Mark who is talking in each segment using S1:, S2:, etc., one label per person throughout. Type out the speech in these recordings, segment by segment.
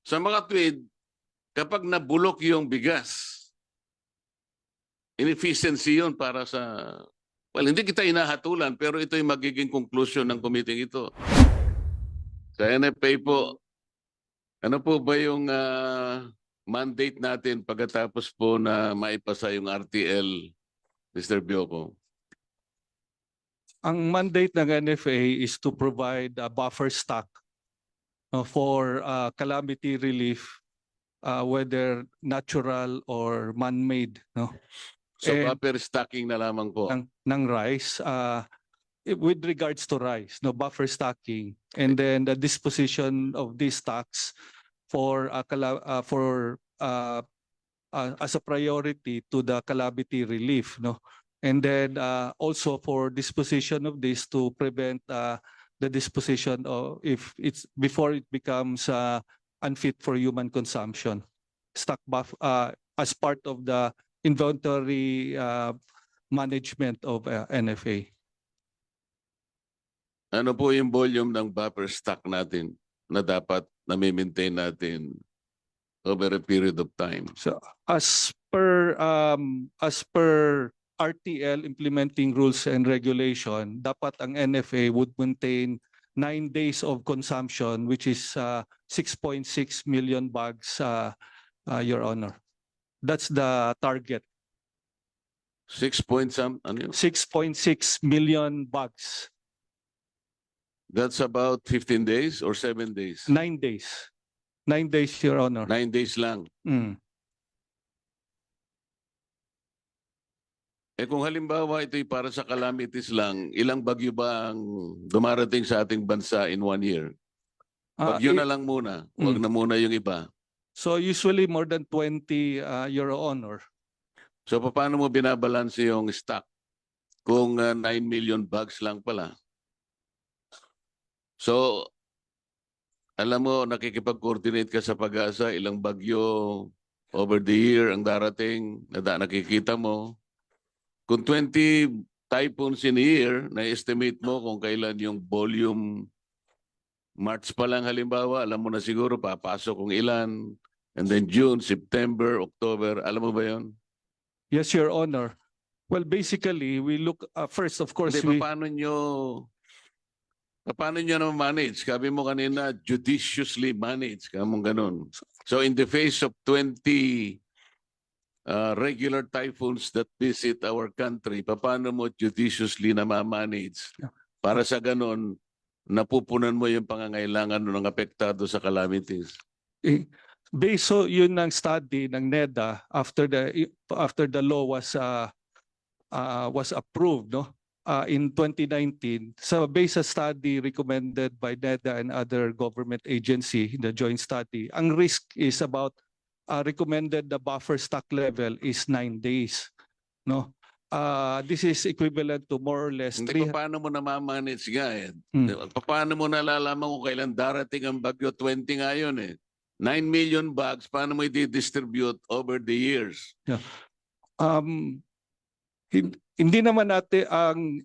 S1: Sa mga tweed, kapag nabulok yung bigas, inefficiency yun para sa... Well, hindi kita hinahatulan, pero ito yung magiging conclusion ng committee ito. Sa NFA po, ano po ba yung mandate natin pagkatapos po na maipasa yung RTL, Mr. Bioco?
S2: Ang mandate ng NFA is to provide a buffer stock for calamity relief, whether natural or man-made, no?
S1: So
S2: And
S1: buffer stocking na lamang po.
S2: ng rice, with regards to rice, no, buffer stocking, and then the disposition of these stocks for as a priority to the calamity relief, no, and then also for disposition of this to prevent the disposition of if it's before it becomes unfit for human consumption, stock as part of the inventory management of NFA.
S1: Ano po yung volume ng buffer stock natin na dapat na-maintain natin over a period of time?
S2: So as per RTL implementing rules and regulation, dapat ang NFA would maintain 9 days of consumption, which is 6.6 million bags, Your Honor. That's the target.
S1: 6 point some, ano yun?
S2: 6.6 million bags.
S1: That's about 15 days or 7 days?
S2: 9 days. 9 days, Your Honor.
S1: 9 days lang.
S2: Mm.
S1: Eh kung halimbawa ito'y para sa calamities lang, ilang bagyo ba ang dumarating sa ating bansa in 1 year? Bagyo na lang muna. Huwag na muna yung iba.
S2: So usually more than 20, Your Honor.
S1: So paano mo binabalanse yung stock kung 9 million bags lang pala? So, alam mo, nakikipag-coordinate ka sa Pag-asa, ilang bagyo over the year ang darating, nakikita mo. Kung 20 typhoons in a year, na-estimate mo kung kailan yung volume. March pa lang halimbawa, alam mo na siguro papasok kung ilan. And then June, September, October, alam mo ba yun?
S2: Yes, Your Honor. Well, basically, we look first, of course,
S1: Hindi, paano nyo na manage? Sabi mo kanina, judiciously manage. Kamong ganun. So in the face of 20 regular typhoons that visit our country, paano mo judiciously na ma-manage? Para sa ganun, napupunan mo yung pangangailangan ng apektado sa calamities.
S2: based so yun ang study ng NEDA after the law was approved, no, in 2019. So based sa study recommended by NEDA and other government agency, the joint study, ang risk is about recommended the buffer stock level is 9 days, no. This is equivalent to more or less
S1: Hindi, paano mo na-manage nga eh? Paano mo nalalaman kung kailan darating ang bagyo? 20 nga yun eh. 9 million bags, paano mo i-distribute over the years?
S2: Yeah. Hindi naman natin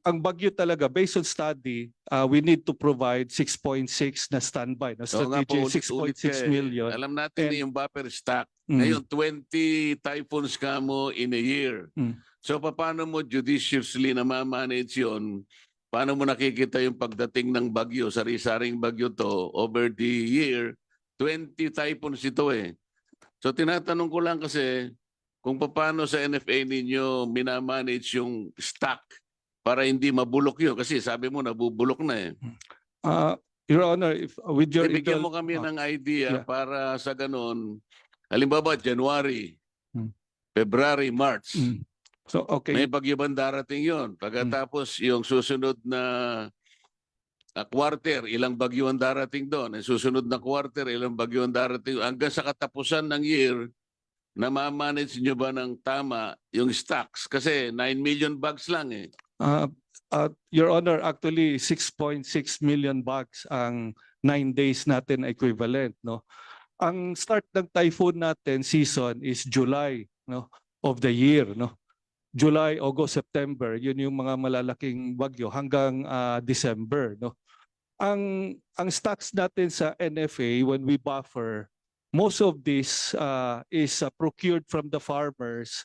S2: ang bagyo talaga based on study, we need to provide 6.6 na standby, na strategy, 6.6 million.
S1: Alam natin yung buffer stock. Ngayon 20 typhoons ka mo in a year. So paano mo judiciously na ma-manage yun? Paano mo nakikita yung pagdating ng bagyo, sari-saring bagyo to over the year? 20 typhoons ito eh. So tinatanong ko lang kasi kung paano sa NFA ninyo minamanage yung stock para hindi mabulok yun. Kasi sabi mo nabubulok na eh.
S2: Your Honor, with your
S1: Bigyan mo kami ng idea para sa ganun. Halimbawa, January, February, March.
S2: So, okay.
S1: May bagyo bang darating yun? Pagkatapos yung susunod na quarter, ilang bagyo ang darating doon. Ang susunod na quarter, ilang bagyo ang darating. Hanggang sa katapusan ng year, na ma-manage nyo ba ng tama yung stocks? Kasi 9 million bags lang eh.
S2: Your Honor, actually 6.6 million bags ang 9 days natin equivalent, no. Ang start ng typhoon natin season is July, no, of the year, no. July, August, September, yun yung mga malalaking bagyo hanggang December, no. Ang stocks natin sa NFA when we buffer most of this is procured from the farmers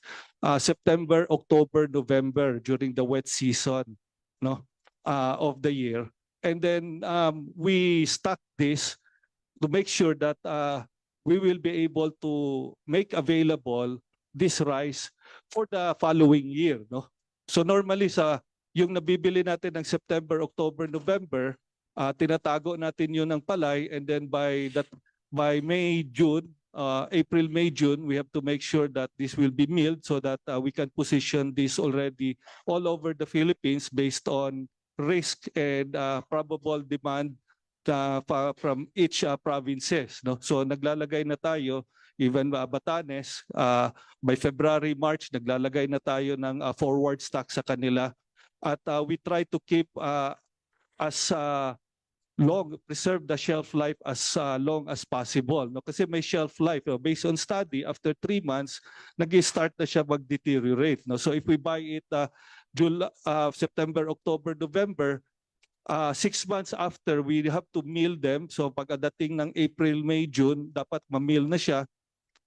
S2: September, October, November during the wet season, no, of the year. And then we stock this to make sure that we will be able to make available this rice for the following year, no? So normally yung nabibili natin ng September, October, November, tinatago natin yun ng palay, and then by May, June, April, May, June, we have to make sure that this will be milled so that we can position this already all over the Philippines based on risk and probable demand from each provinces, no? So naglalagay na tayo, even Batanes, by February, March, naglalagay na tayo ng forward stock sa kanila. At we try to keep as preserve the shelf life as long as possible, no? Kasi may shelf life, no? Based on study, after 3 months, nag-start na siya mag-deteriorate, no? So if we buy it September, October, November, 6 months after, we have to mill them. So pagdating ng April, May, June, dapat ma-mill na siya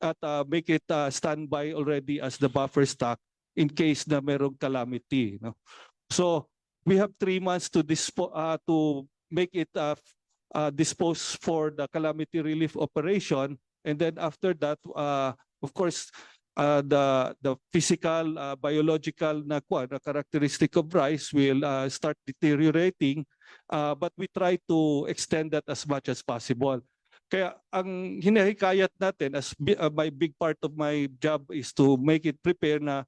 S2: at make it standby already as the buffer stock in case na merong calamity, no? So we have 3 months to make it dispose for the calamity relief operation, and then after that, of course, the physical, biological na characteristic of rice will start deteriorating, but we try to extend that as much as possible. Kaya ang hinahikayat natin, my big part of my job is to make it prepare na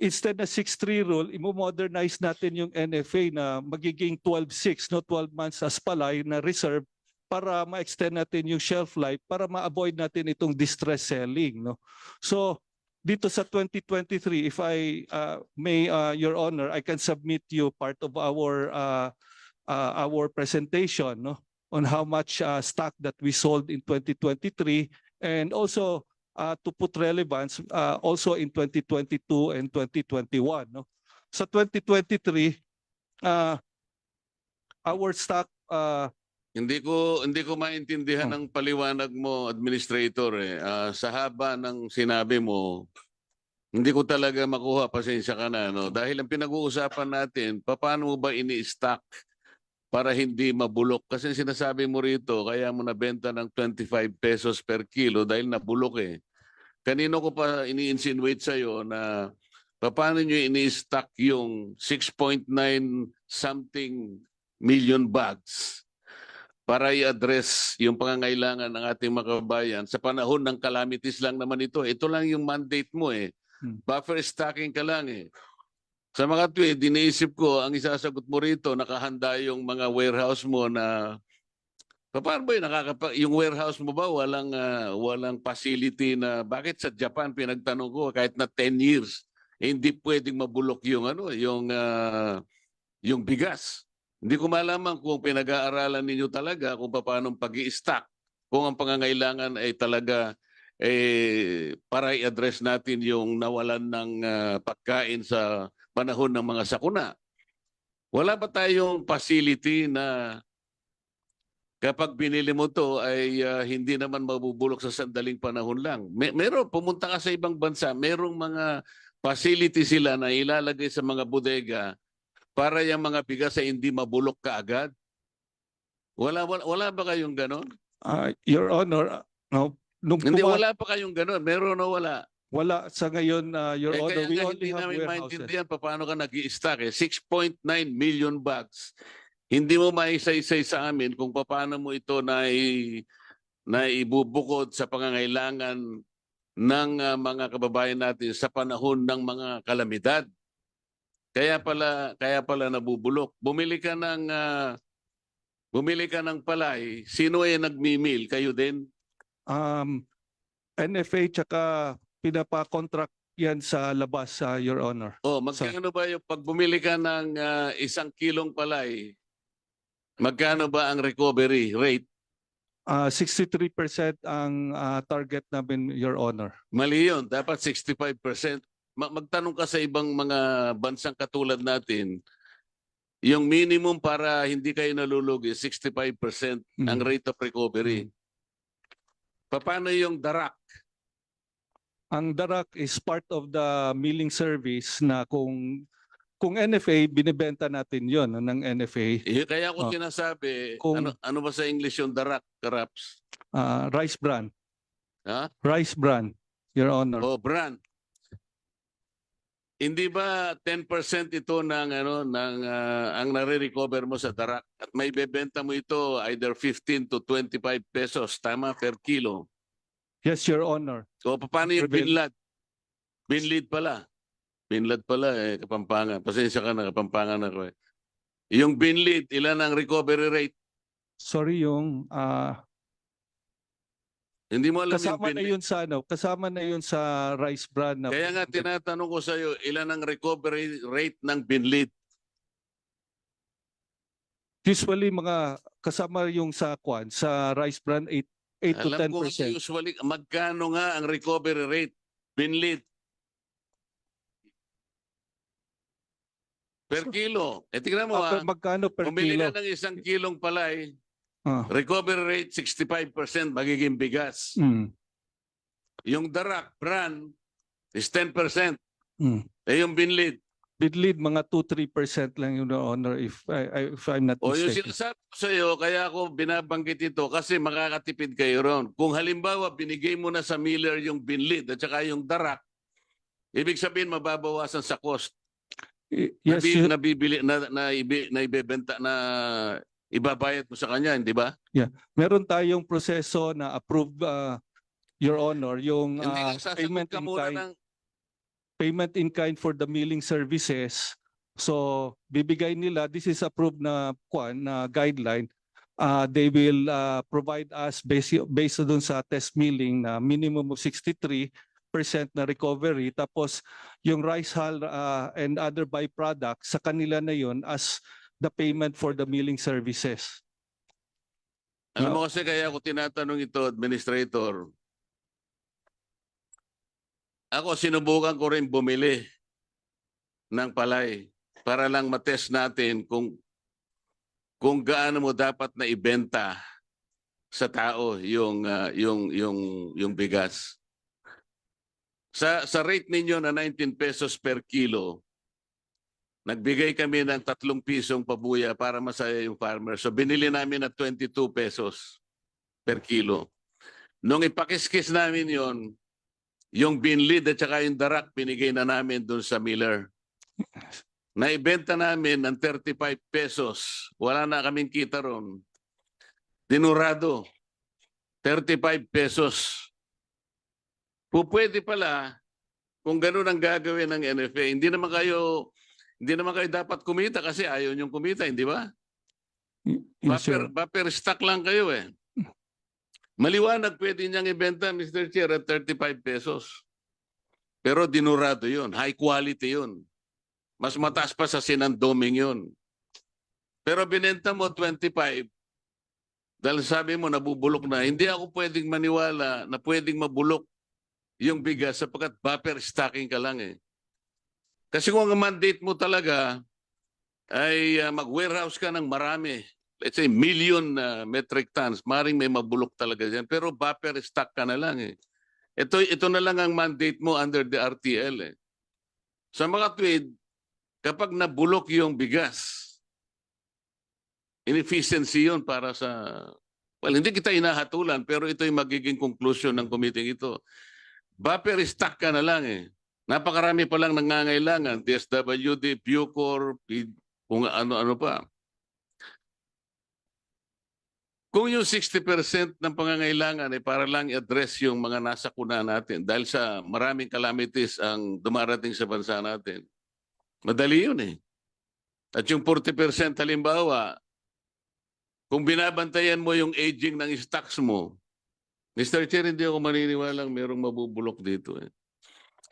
S2: instead na 6-3 rule, imo-modernize natin yung NFA na magiging 12-6, no, 12 months as palay na reserve para ma-extend natin yung shelf life para ma-avoid natin itong distress selling, no. So dito sa 2023, if I may, Your Honor, I can submit you part of our presentation, no, on how much stock that we sold in 2023, and also to put relevance also in 2022 and 2021, no. Sa 2023, our stock
S1: Hindi ko maintindihan ang paliwanag mo, Administrator, eh. Sa haba ng sinabi mo, hindi ko talaga makuha, pasensya ka na, no? Dahil ang pinag-uusapan natin, paano mo ba ini-stock para hindi mabulok? Kasi sinasabi mo rito, kaya mo nabenta ng 25 pesos per kilo dahil nabulok eh. Kanino ko pa ini-insinuate sa'yo na paano nyo ini-stock yung 6.9 something million bags para i-address yung pangangailangan ng ating mga kababayan sa panahon ng calamities lang naman ito. Ito lang yung mandate mo eh. Buffer stocking ka lang eh. Sa mga tweet, diniisip ko, ang isasagot mo rito, nakahanda yung mga warehouse mo na paano ba yun? Yung warehouse mo ba walang facility na bakit sa Japan pinagtanong ko kahit na 10 years hindi pwedeng mabulok yung yung bigas. Hindi ko malaman kung pinag-aaralan ninyo talaga kung paano pag-i-stock, kung ang pangangailangan ay talaga para i-address natin yung nawalan ng pagkain sa panahon ng mga sakuna. Wala ba tayong facility na kapag binili mo to ay hindi naman mabubulok sa sandaling panahon lang? Meron, pumunta ka sa ibang bansa, merong mga facility sila na ilalagay sa mga bodega para yung mga bigas ay hindi mabulok kaagad? Wala ba kayong ganon?
S2: Your Honor, no,
S1: Hindi, wala pa kayong ganon. Meron o wala?
S2: Wala sa ngayon, Your Honor.
S1: Kaya
S2: We
S1: nga
S2: only
S1: hindi
S2: have
S1: namin
S2: warehouses.
S1: maintindihan paano ka nag-i-stock eh. 6.9 million bags. Hindi mo maisa-isay sa amin kung paano mo ito na ibubukod sa pangangailangan ng mga kababayan natin sa panahon ng mga kalamidad. Kaya pala nabubulok. Bumili ka ng palay, sino ay nagmi-mill? Kayo din?
S2: NFA tsaka pinapa-contract yan sa labas, Your Honor.
S1: Magkano ba yung pag bumili ka ng 1 kilong palay, magkano ba ang recovery rate?
S2: 63% ang target namin, Your Honor.
S1: Mali yun. Dapat 65%. Magtanong ka sa ibang mga bansang katulad natin, yung minimum para hindi kayo nalulugi, 65% ang rate of recovery. Paano yung darak?
S2: Ang darak is part of the milling service na kung NFA, binibenta natin yon ng NFA,
S1: Kaya ako
S2: Oh.
S1: sinasabi,
S2: Kung-
S1: ano ba sa English yung darak, Karaps?
S2: rice bran.
S1: Ha?
S2: Rice bran, Your Honor.
S1: O brand. Hindi ba 10% ito ng ang nare-recover mo sa darak at may bebenta mo ito either 15 to 25 pesos tama per kilo.
S2: Yes, Your Honor.
S1: O paano yung
S2: Prevail.
S1: binlad? Binlid pala. Binlad pala Kapampangan. Pasensya ka na, Kapampangan ako eh. Yung binlid, ilan ang recovery rate?
S2: Sorry, yung
S1: Hindi mo alam yung
S2: kasama na
S1: binlid.
S2: yun sa kasama na yun sa rice bran na
S1: Kaya nga tinatanong ko sa iyo, ilan ang recovery rate ng binlid?
S2: usually mga kasama yung sa sa rice bran 8 to
S1: Alam ko
S2: 10%.
S1: kasi usually, magkano nga ang recovery rate? Binlid. Per kilo. Tingnan mo
S2: Magkano per
S1: bumili
S2: kilo?
S1: ka ng 1 kilong palay,
S2: Ah,
S1: recovery rate 65% magiging bigas.
S2: mm,
S1: Yung darak, bran, is 10%.
S2: mm.
S1: Yung binlid.
S2: Bidlid mga 2-3% lang yung Honor if I'm not
S1: O yung
S2: mistaken.
S1: sinasabi ko sa iyo, kaya ako binabanggit ito kasi makakatipid kayo ron. Kung halimbawa binigay mo na sa miller yung binlid at saka yung darak, ibig sabihin mababawasan sa cost.
S2: Yes, Your-
S1: Nabibili na ibebenta na ibabayad mo sa kanya, hindi ba?
S2: meron tayong proseso na approve Your Honor yung
S1: Hindi sasagot
S2: payment
S1: ka
S2: in
S1: muna
S2: kind.
S1: ng
S2: Payment in kind for the milling services. So bibigay nila, this is approved na guideline. They will provide us based doon sa test milling na minimum of 63% na recovery. Tapos yung rice hull and other byproducts sa kanila na yun as the payment for the milling services.
S1: Alam mo kasi kaya ako tinatanong ito, Administrator. Ako sinubukan ko rin bumili ng palay para lang matest natin kung gaano mo dapat na ibenta sa tao yung bigas. Sa rate ninyo na 19 pesos per kilo, nagbigay kami ng 3 pisong pabuya para masaya yung farmer. So binili namin at 22 pesos per kilo. Nung ipakiskis namin yung binlid at saka yung darak, binigay na namin doon sa miller. Naibenta namin ng 35 pesos. Wala na kaming kita ron. Dinurado. 35 pesos. Pwede pala kung ganun ang gagawin ng NFA. Hindi naman kayo dapat kumita kasi ayaw niyong kumita, hindi ba?
S2: Yes, sir.
S1: Buffer stock lang kayo eh. Maliwanag pwede niyang ibenta, Mr. Chair, at 35 pesos. Pero dinurado yun. High quality yun. Mas mataas pa sa sinandoming yun. Pero binenta mo 25 dahil sabi mo nabubulok na. Hindi ako pwedeng maniwala na pwedeng mabulok yung bigas sapagkat buffer stocking ka lang eh. Kasi kung ang mandate mo talaga ay mag-warehouse ka ng marami, let's say million metric tons, maring may mabulok talaga dyan. Pero buffer stock ka na lang eh. Ito na lang ang mandate mo under the RTL eh. Sa mga tweed, kapag nabulok yung bigas, inefficiency yun para sa... Well, hindi kita hinahatulan, pero ito yung magiging conclusion ng committee ito. Buffer stock ka na lang eh. Napakarami pa lang nangangailangan. DSWD, Bucor, kung ano-ano pa. Kung yung 60% ng pangangailangan ay para lang i-address yung mga nasa kuna natin dahil sa maraming calamities ang dumarating sa bansa natin, madali yun eh. At yung 40% halimbawa, kung binabantayan mo yung aging ng stocks mo, Mr. Chair, hindi ako maniniwalang merong mabubulok dito eh.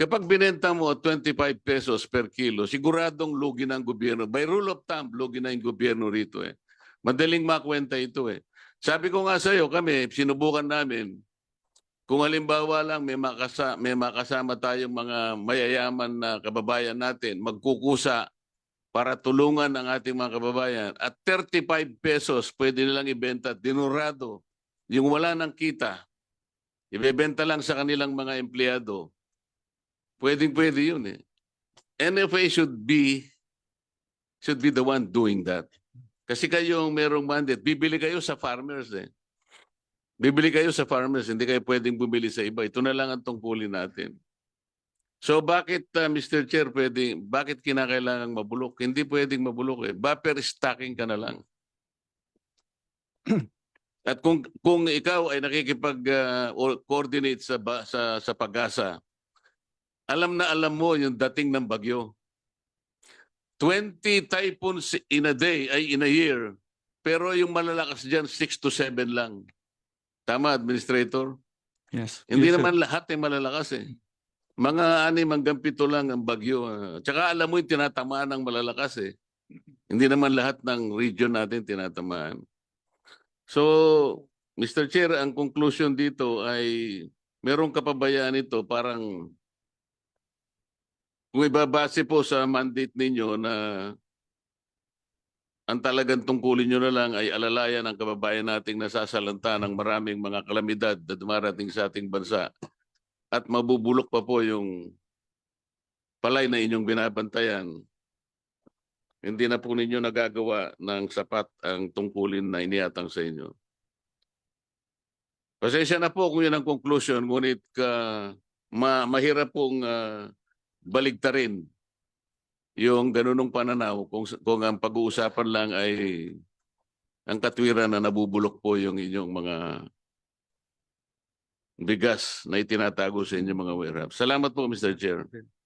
S1: Kapag binenta mo 25 pesos per kilo, siguradong lugi ng gobyerno. By rule of thumb, lugi na yung gobyerno rito eh. Madaling makwenta ito eh. Sabi ko nga sa iyo, kami, sinubukan namin, kung halimbawa lang may makasama tayong mga mayayaman na kababayan natin, magkukusa para tulungan ang ating mga kababayan, at 35 pesos pwede nilang ibenta, dinurado, yung wala ng kita, ibebenta lang sa kanilang mga empleyado, pwedeng-pwede yun eh. NFA should be the one doing that. Kasi kayong merong mandate, bibili kayo sa farmers eh. Bibili kayo sa farmers, hindi kayo pwedeng bumili sa iba. Ito na lang ang tungkulin natin. So bakit, Mr. Chair, bakit kinakailangang mabulok? Hindi pwedeng mabulok eh. Buffer stocking ka na lang. At kung ikaw ay nakikipag-coordinate sa pag-asa, alam na alam mo yung dating ng bagyo. 20 typhoons in a day, ay in a year. Pero yung malalakas dyan, 6 to 7 lang. Tama, Administrator?
S2: Yes.
S1: Hindi
S2: Yes, sir.
S1: naman lahat ay malalakas eh. Mga 6 hanggang 7 lang ang bagyo. Tsaka alam mo yung tinatamaan ng malalakas eh. Hindi naman lahat ng region natin tinatamaan. So, Mr. Chair, ang conclusion dito ay merong kapabayaan ito parang kung ibabase po sa mandate ninyo na ang talagang tungkulin nyo na lang ay alalayan ang kababayan nating nasasalanta ng maraming mga kalamidad na dumarating sa ating bansa at mabubulok pa po yung palay na inyong binabantayan, hindi na po ninyo nagagawa ng sapat ang tungkulin na iniatang sa inyo. Pasensya na po kung yun ang conclusion, ngunit mahirap pong baligtarin yung ganunong pananaw kung ang pag-uusapan lang ay ang katwiran na nabubulok po yung inyong mga bigas na itinatago sa inyong mga warehouse. Salamat po, Mr. Chair.